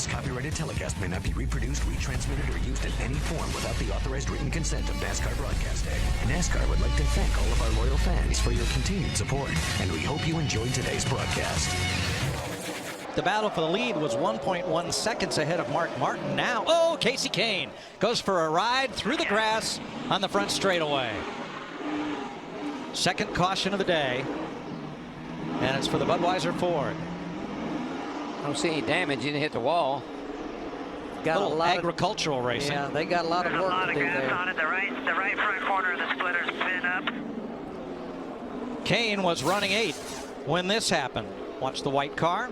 This copyrighted telecast may not be reproduced, retransmitted, or used in any form without the authorized written consent of NASCAR Broadcasting. NASCAR would like to thank all of our loyal fans for your continued support, and we hope you enjoyed today's broadcast. The battle for the lead was 1.1 seconds ahead of Mark Martin. Now, oh, Casey Kane goes for a ride through the grass on the front straightaway. Second caution of the day, and it's for the Budweiser Ford. I don't see any damage. He didn't hit the wall. Got a lot agricultural racing. Yeah, they got a lot of work to do there. On it. The right front corner of the splitter's been up. Kane was running 8th when this happened. Watch the white car.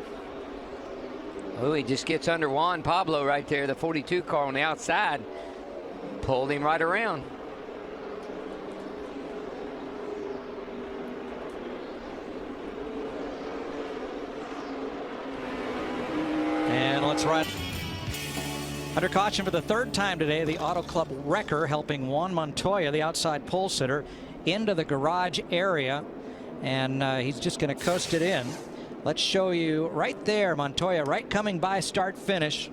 Oh, he just gets under Juan Pablo right there, the 42 car on the outside. Pulled him right around. And let's run. Under caution for the third time today, the Auto Club wrecker helping Juan Montoya, the outside pole sitter, into the garage area. And he's just going to coast it in. Let's show you right there, Montoya, right coming by start finish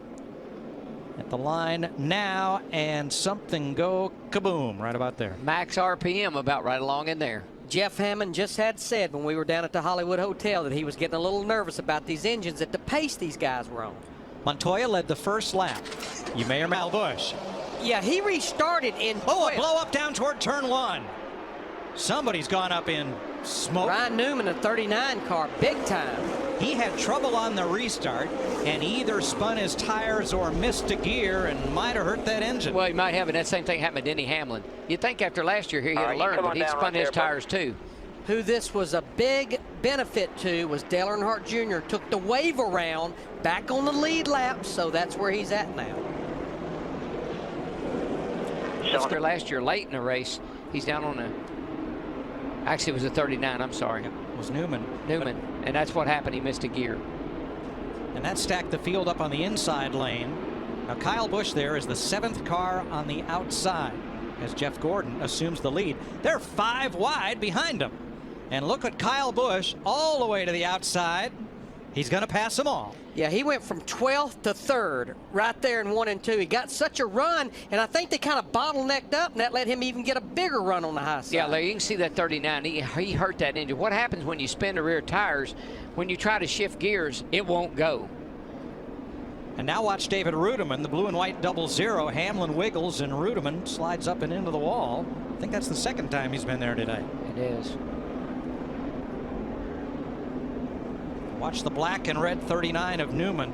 at the line now, and something go kaboom right about there. Max RPM about right along in there. Jeff Hammond just had said when we were down at the Hollywood Hotel that he was getting a little nervous about these engines at the pace these guys were on. Montoya led the first lap. You may or Mal Busch. Yeah, he restarted in. Oh, a blow up down toward turn 1. Somebody's gone up in smoke. Ryan Newman, a 39 car, big time. He had trouble on the restart and either spun his tires or missed a gear and might have hurt that engine. Well, he might have, and that same thing happened to Denny Hamlin. You'd think after last year here he'd have learned, but he spun his tires too. Who this was a big benefit to was Dale Earnhardt Jr. Took the wave around back on the lead lap, so that's where he's at now. After last year, late in the race, he's down on a. Actually, it was a 39. I'm sorry. It was Newman. And that's what happened. He missed a gear. And that stacked the field up on the inside lane. Now Kyle Busch there is the 7th car on the outside as Jeff Gordon assumes the lead. They're 5 wide behind him. And look at Kyle Busch all the way to the outside. He's going to pass them all. Yeah, he went from 12th to 3rd right there in 1 and 2. He got such a run, and I think they kind of bottlenecked up, and that let him even get a bigger run on the high side. Yeah, Larry, you can see that 39. He hurt that engine. What happens when you spin the rear tires? When you try to shift gears, it won't go. And now watch David Rudiman, the blue and white 00. Hamlin wiggles, and Rudiman slides up and into the wall. I think that's the second time he's been there today. It is. Watch the black and red 39 of Newman.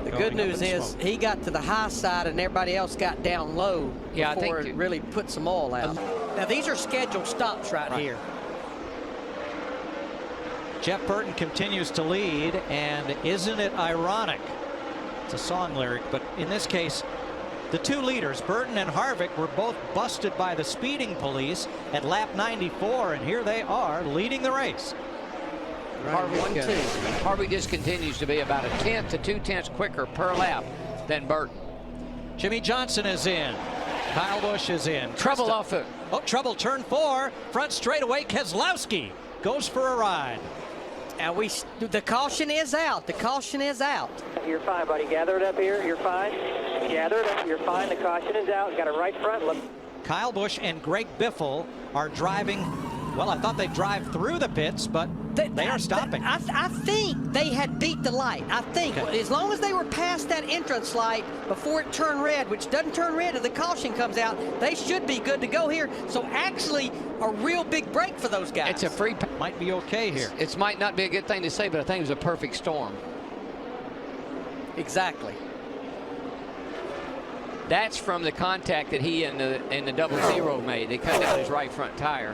The good news is he got to the high side and everybody else got down low before it really put some oil out. Now these are scheduled stops right here. Jeff Burton continues to lead, and isn't it ironic? It's a song lyric, but in this case, the two leaders, Burton and Harvick, were both busted by the speeding police at lap 94, and here they are leading the race. Harvick just continues to be about 1/10 to 2/10 quicker per lap than Burton. Jimmy Johnson is in. Kyle Busch is in. Trouble off it. Oh, trouble, turn 4, front straightaway. Keselowski goes for a ride. And the caution is out. The caution is out. You're fine, buddy. Gather it up here. You're fine. Gather it up. You're fine. The caution is out. Got a right front. Look. Kyle Busch and Greg Biffle are driving. Well, I thought they'd drive through the pits, but they are stopping. I think they had beat the light. I think as long as they were past that entrance light before it turned red, which doesn't turn red if the caution comes out, they should be good to go here. So actually a real big break for those guys. It's a free. Might be okay here. It might not be a good thing to say, but I think it was a perfect storm. Exactly. That's from the contact that he and the 00 made. They cut down his right front tire.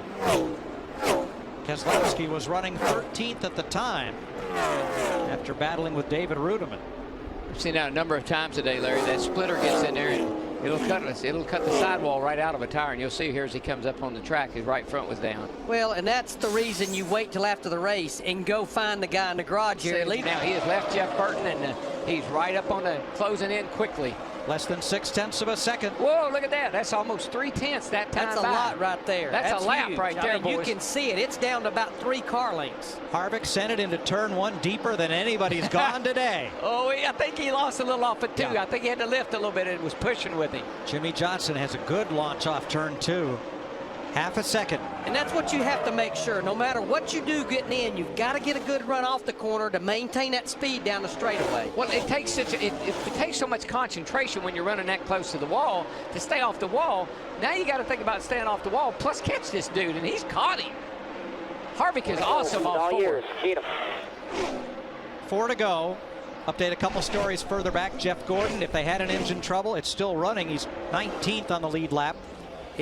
Keselowski was running 13th at the time after battling with David Rudiman. I've seen that a number of times today, Larry. That splitter gets in there and it'll cut the sidewall right out of a tire, and you'll see here as he comes up on the track, his right front was down. Well, and that's the reason you wait till after the race and go find the guy in the garage here. Now he has left Jeff Burton, and he's right up on the closing in quickly. Less than 6/10 of a second. Whoa, look at that. That's almost 3/10 that time. That's a lot right there. That's a lap huge. right there, I mean, boys. you can see it. It's down to about 3 car lengths. Harvick sent it into turn 1 deeper than anybody's gone today. Oh, I think he lost a little off it, too. Yeah. I think he had to lift a little bit and was pushing with him. Jimmy Johnson has a good launch off turn 2. Half a second. And that's what you have to make sure. No matter what you do getting in, you've got to get a good run off the corner to maintain that speed down the straightaway. Well, it takes it takes so much concentration when you're running that close to the wall to stay off the wall. Now you got to think about staying off the wall, plus catch this dude, and he's caught him. Harvick is awesome off four. 4 to go. Update a couple stories further back. Jeff Gordon, if they had an engine trouble, it's still running. He's 19th on the lead lap.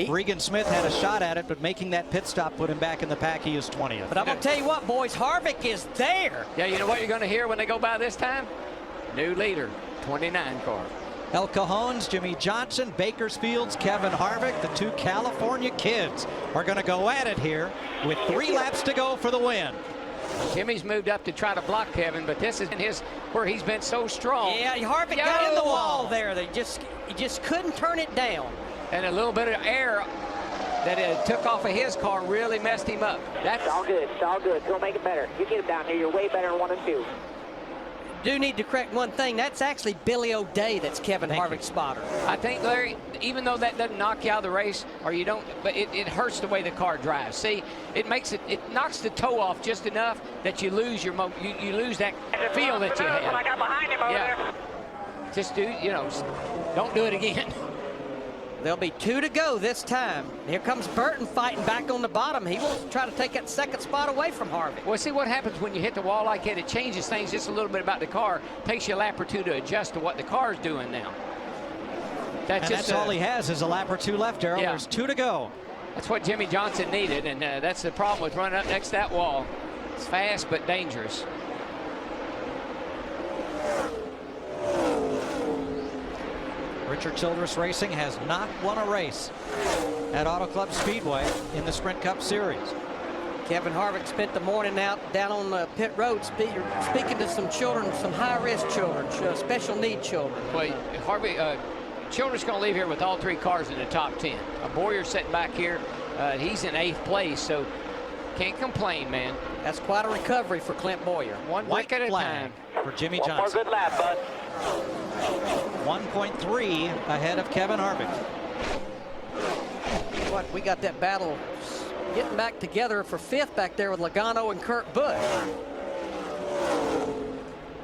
Regan Smith had a shot at it, but making that pit stop put him back in the pack. He is 20th. But I'm going to tell you what, boys, Harvick is there. Yeah, you know what you're going to hear when they go by this time? New leader, 29 car. El Cajones, Jimmy Johnson, Bakersfield's Kevin Harvick, the 2 California kids are going to go at it here with 3 laps to go for the win. Jimmy's moved up to try to block Kevin, but this is where he's been so strong. Yeah, Harvick got in the wall there. He just couldn't turn it down. And a little bit of air that it took off of his car really messed him up. That's all good. It's all good. Go make it better. You get him down here. You're way better than 1 and 2. Do need to correct one thing. That's actually Billy O'Day. That's Kevin Harvick's spotter. I think, Larry, even though that doesn't knock you out of the race, or you don't, but it hurts the way the car drives. See, it knocks the toe off just enough that you lose your you lose that feel that you had. I got behind him over there. Just don't do it again. There'll be 2 to go this time. Here comes Burton fighting back on the bottom. He wants to try to take that second spot away from Harvick. Well, see what happens when you hit the wall like that. It changes things just a little bit about the car. Takes you a lap or 2 to adjust to what the car's doing now. That's all he has is a lap or 2 left, Darrell. Yeah. There's 2 to go. That's what Jimmy Johnson needed, and that's the problem with running up next to that wall. It's fast but dangerous. Richard Childress Racing has not won a race at Auto Club Speedway in the Sprint Cup Series. Kevin Harvick spent the morning out down on the pit road speaking to some children, some high-risk children, special need children. Well, Harvick, Childress going to leave here with all 3 cars in the top 10. Boyer's sitting back here. He's in 8th place, so can't complain, man. That's quite a recovery for Clint Boyer. One week at a time. For Jimmy One more Johnson. good lap, bud. 1.3 ahead of Kevin Harvick. What, we got that battle getting back together for 5th back there with Logano and Kurt Busch.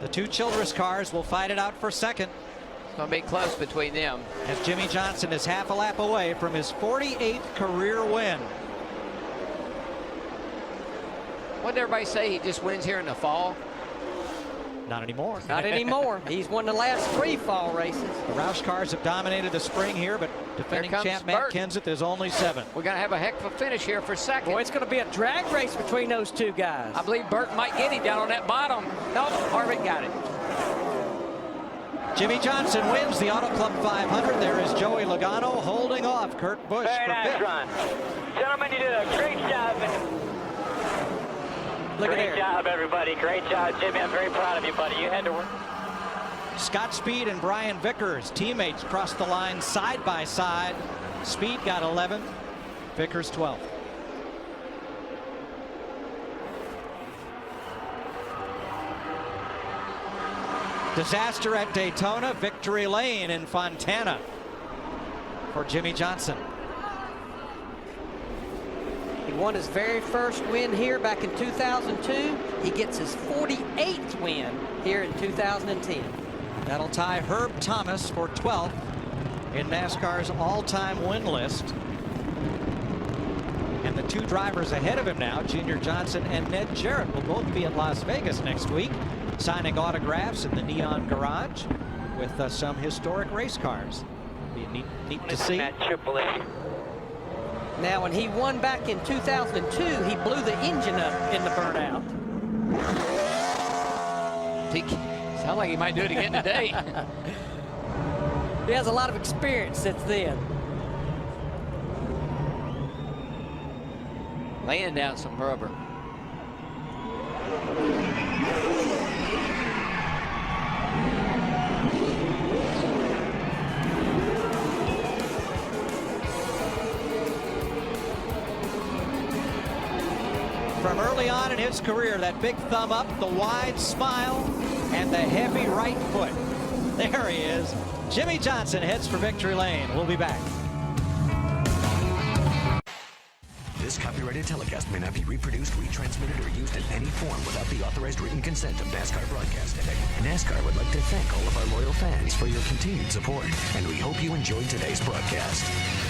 The 2 Childress cars will fight it out for 2nd. It's going to be close between them. As Jimmy Johnson is half a lap away from his 48th career win. What did everybody say? He just wins here in the fall? Not anymore. Not anymore. He's won the last 3 fall races. The Roush cars have dominated the spring here, but defending champ Matt Kenseth is only 7th. We're going to have a heck of a finish here for 2nd. Boy, it's going to be a drag race between those 2 guys. I believe Burton might get him down on that bottom. No, Harvick got it. Jimmy Johnson wins the Auto Club 500. There is Joey Logano holding off Kurt Busch Very for nice 5th. run. Gentlemen, you did a great job. Great job, everybody. Great job, Jimmy. I'm very proud of you, buddy. You had to work. Scott Speed and Brian Vickers, teammates, crossed the line side by side. Speed got 11th, Vickers 12th. Disaster at Daytona, victory lane in Fontana for Jimmy Johnson. He won his very first win here back in 2002. He gets his 48th win here in 2010. That'll tie Herb Thomas for 12th in NASCAR's all-time win list. And the 2 drivers ahead of him now, Junior Johnson and Ned Jarrett, will both be at Las Vegas next week, signing autographs in the Neon Garage with some historic race cars. Be neat to see. Now, when he won back in 2002, he blew the engine up in the burnout. Sounds like he might do it again today. He has a lot of experience since then. Laying down some rubber. in his career. That big thumb up, the wide smile, and the heavy right foot. There he is. Jimmy Johnson heads for victory lane. We'll be back. This copyrighted telecast may not be reproduced, retransmitted, or used in any form without the authorized written consent of NASCAR Broadcasting. NASCAR would like to thank all of our loyal fans for your continued support, and we hope you enjoyed today's broadcast.